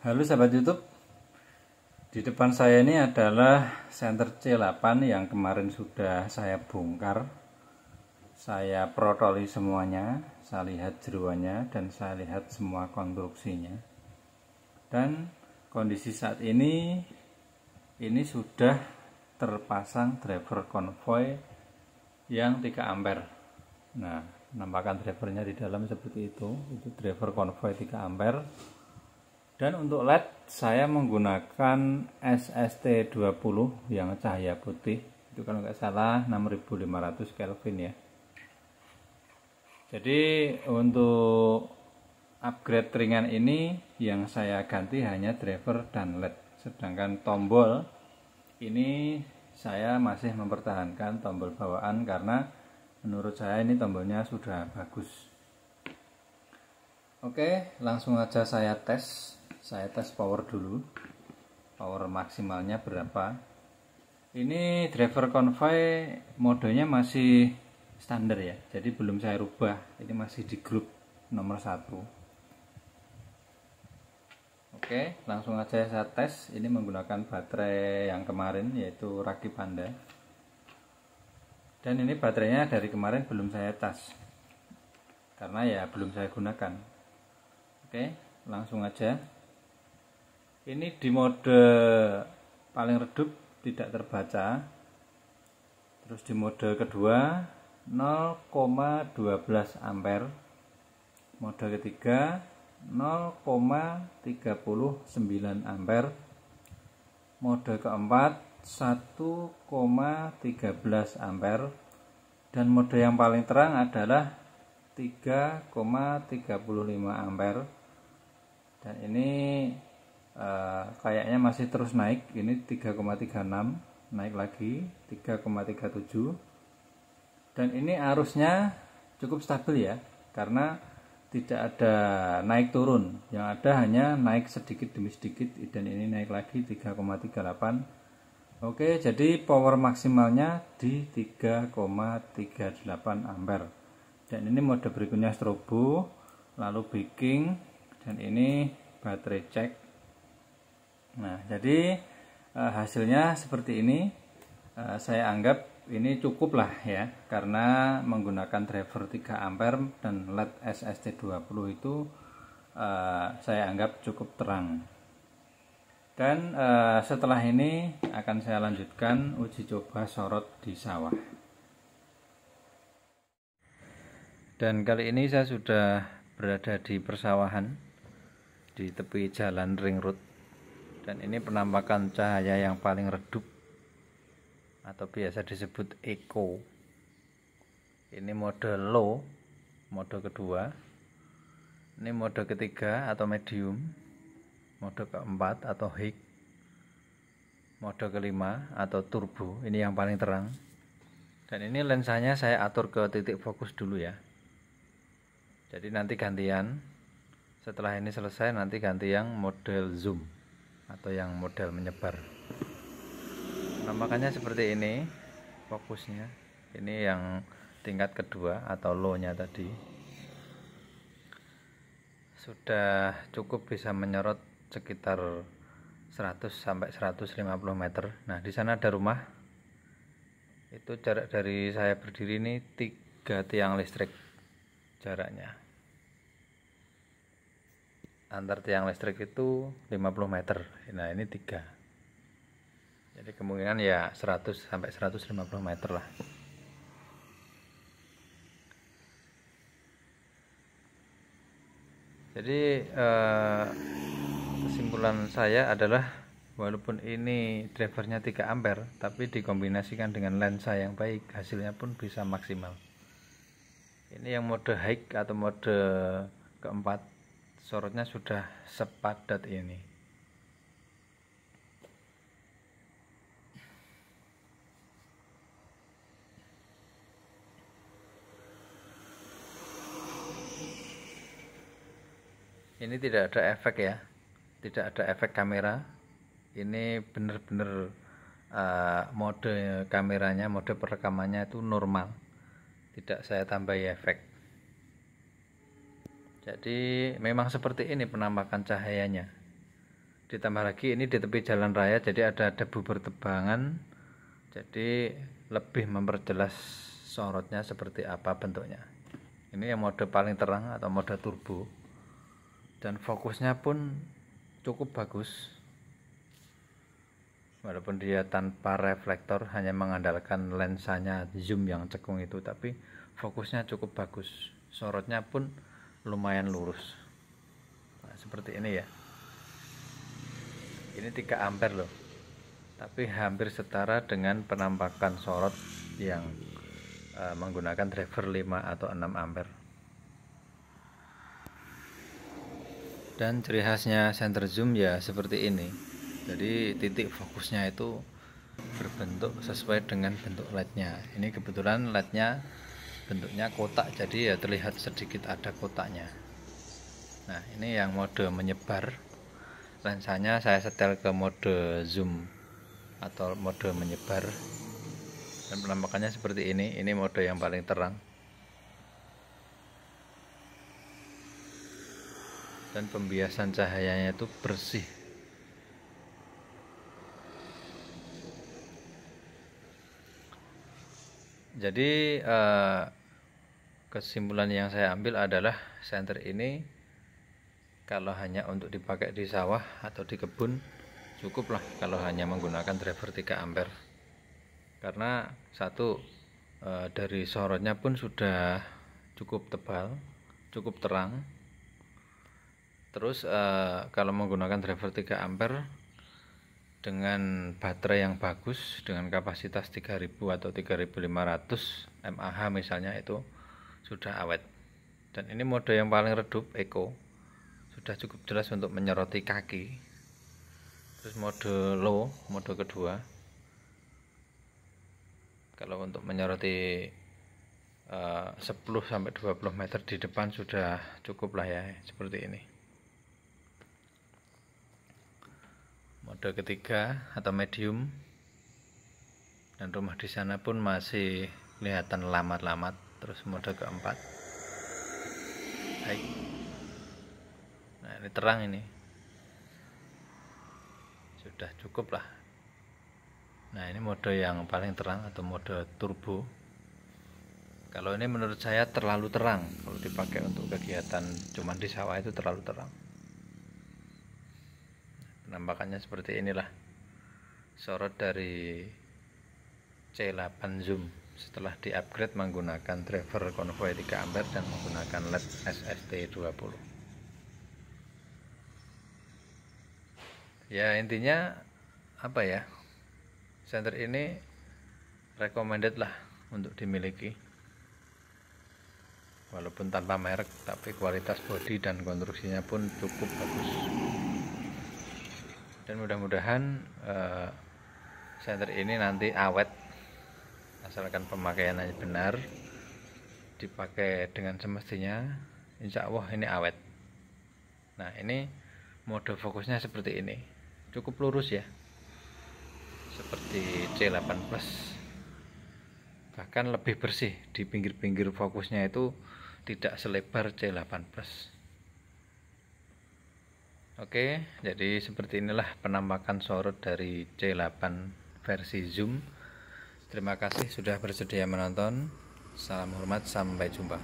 Halo sahabat YouTube, di depan saya ini adalah senter C8 yang kemarin sudah saya bongkar. Saya protoli semuanya, saya lihat jeruannya dan saya lihat semua konstruksinya. Dan kondisi saat ini sudah terpasang driver konvoy yang 3 ampere. Nah, penampakan drivernya di dalam seperti itu driver konvoy 3 ampere. Dan untuk LED saya menggunakan SST20 yang cahaya putih, itu kalau nggak salah 6500 Kelvin ya. Jadi untuk upgrade ringan ini yang saya ganti hanya driver dan LED, sedangkan tombol ini saya masih mempertahankan tombol bawaan karena menurut saya ini tombolnya sudah bagus. Oke, langsung aja saya tes power dulu, power maksimalnya berapa. Ini driver konvoy modenya masih standar ya, jadi belum saya rubah, ini masih di grup nomor 1. Oke, langsung aja saya tes. Ini menggunakan baterai yang kemarin, yaitu Raki Panda. Dan ini baterainya dari kemarin belum saya tas karena ya belum saya gunakan. Oke, langsung aja. Ini di mode paling redup tidak terbaca. Terus di mode kedua 0,12 ampere. Mode ketiga 0,39 ampere. Mode keempat 1,13 ampere. Dan mode yang paling terang adalah 3,35 ampere. Dan ini kayaknya masih terus naik. Ini 3,36, naik lagi 3,37. Dan ini arusnya cukup stabil ya, karena tidak ada naik turun, yang ada hanya naik sedikit demi sedikit. Dan ini naik lagi 3,38. Oke, jadi power maksimalnya di 3,38 ampere. Dan ini mode berikutnya strobo, lalu baking, dan ini baterai cek. Nah, jadi hasilnya seperti ini. Saya anggap ini cukup lah ya, karena menggunakan driver 3 ampere dan LED SST20 itu saya anggap cukup terang. Dan setelah ini akan saya lanjutkan uji coba sorot di sawah. Dan kali ini saya sudah berada di persawahan di tepi jalan ring road. Dan ini penampakan cahaya yang paling redup atau biasa disebut eco. Ini mode low, mode kedua. Ini mode ketiga atau medium, mode keempat atau high, mode kelima atau turbo. Ini yang paling terang. Dan ini lensanya saya atur ke titik fokus dulu ya. Jadi nanti gantian, setelah ini selesai nanti ganti yang model zoom atau yang model menyebar. Penampakannya seperti ini fokusnya. Ini yang tingkat kedua atau low nya tadi. Sudah cukup bisa menyorot sekitar 100 sampai 150 meter. Nah, di sana ada rumah. Itu jarak dari saya berdiri ini 3 tiang listrik jaraknya. Antar tiang listrik itu 50 meter. Nah, ini 3. Jadi kemungkinan ya 100 sampai 150 meter lah. Jadi kesimpulan saya adalah walaupun ini drivernya 3 ampere, tapi dikombinasikan dengan lensa yang baik, hasilnya pun bisa maksimal. Ini yang mode high atau mode keempat, sorotnya sudah sepadat ini. Ini tidak ada efek ya, tidak ada efek kamera. Ini benar-benar mode kameranya, mode perekamannya itu normal, tidak saya tambahi efek. Jadi memang seperti ini penampakan cahayanya. Ditambah lagi ini di tepi jalan raya, jadi ada debu bertebangan, jadi lebih memperjelas sorotnya seperti apa bentuknya. Ini yang mode paling terang atau mode turbo, dan fokusnya pun cukup bagus walaupun dia tanpa reflektor, hanya mengandalkan lensanya zoom yang cekung itu, tapi fokusnya cukup bagus, sorotnya pun lumayan lurus. Nah, seperti ini ya. Ini 3 ampere loh, tapi hampir setara dengan penampakan sorot yang menggunakan driver 5 atau 6 ampere. Dan ciri khasnya center zoom ya seperti ini. Jadi titik fokusnya itu berbentuk sesuai dengan bentuk LED-nya. Ini kebetulan LED-nya bentuknya kotak, jadi ya terlihat sedikit ada kotaknya. Nah, ini yang mode menyebar. Lensanya saya setel ke mode zoom atau mode menyebar, dan penampakannya seperti ini. Ini mode yang paling terang, dan pembiasan cahayanya itu bersih. Jadi kesimpulan yang saya ambil adalah senter ini kalau hanya untuk dipakai di sawah atau di kebun cukuplah kalau hanya menggunakan driver 3 ampere. Karena satu, dari sorotnya pun sudah cukup tebal, cukup terang. Terus kalau menggunakan driver 3 ampere dengan baterai yang bagus, dengan kapasitas 3000 atau 3500 mAh misalnya, itu sudah awet. Dan ini mode yang paling redup, eco, sudah cukup jelas untuk menyoroti kaki. Terus mode low, mode kedua, kalau untuk menyoroti 10-20 meter di depan sudah cukup lah ya, seperti ini. Mode ketiga atau medium, dan rumah di sana pun masih kelihatan lamat-lamat. Terus mode keempat, baik. Nah, ini terang, ini sudah cukup lah. Nah, ini mode yang paling terang atau mode turbo. Kalau ini menurut saya terlalu terang, kalau dipakai untuk kegiatan cuman di sawah itu terlalu terang. Penampakannya seperti inilah sorot dari C8 zoom setelah di-upgrade menggunakan driver konvoy 3 ampere dan menggunakan LED SST20. Ya, intinya apa ya, senter ini recommended lah untuk dimiliki, walaupun tanpa merek, tapi kualitas bodi dan konstruksinya pun cukup bagus. Dan mudah-mudahan senter ini nanti awet, asalkan pemakaiannya benar, dipakai dengan semestinya, insya Allah ini awet. Nah, ini mode fokusnya seperti ini, cukup lurus ya, seperti C8 Plus, bahkan lebih bersih. Di pinggir-pinggir fokusnya itu tidak selebar C8 Plus. Oke, jadi seperti inilah penampakan sorot dari C8 versi zoom. Terima kasih sudah bersedia menonton. Salam hormat, sampai jumpa.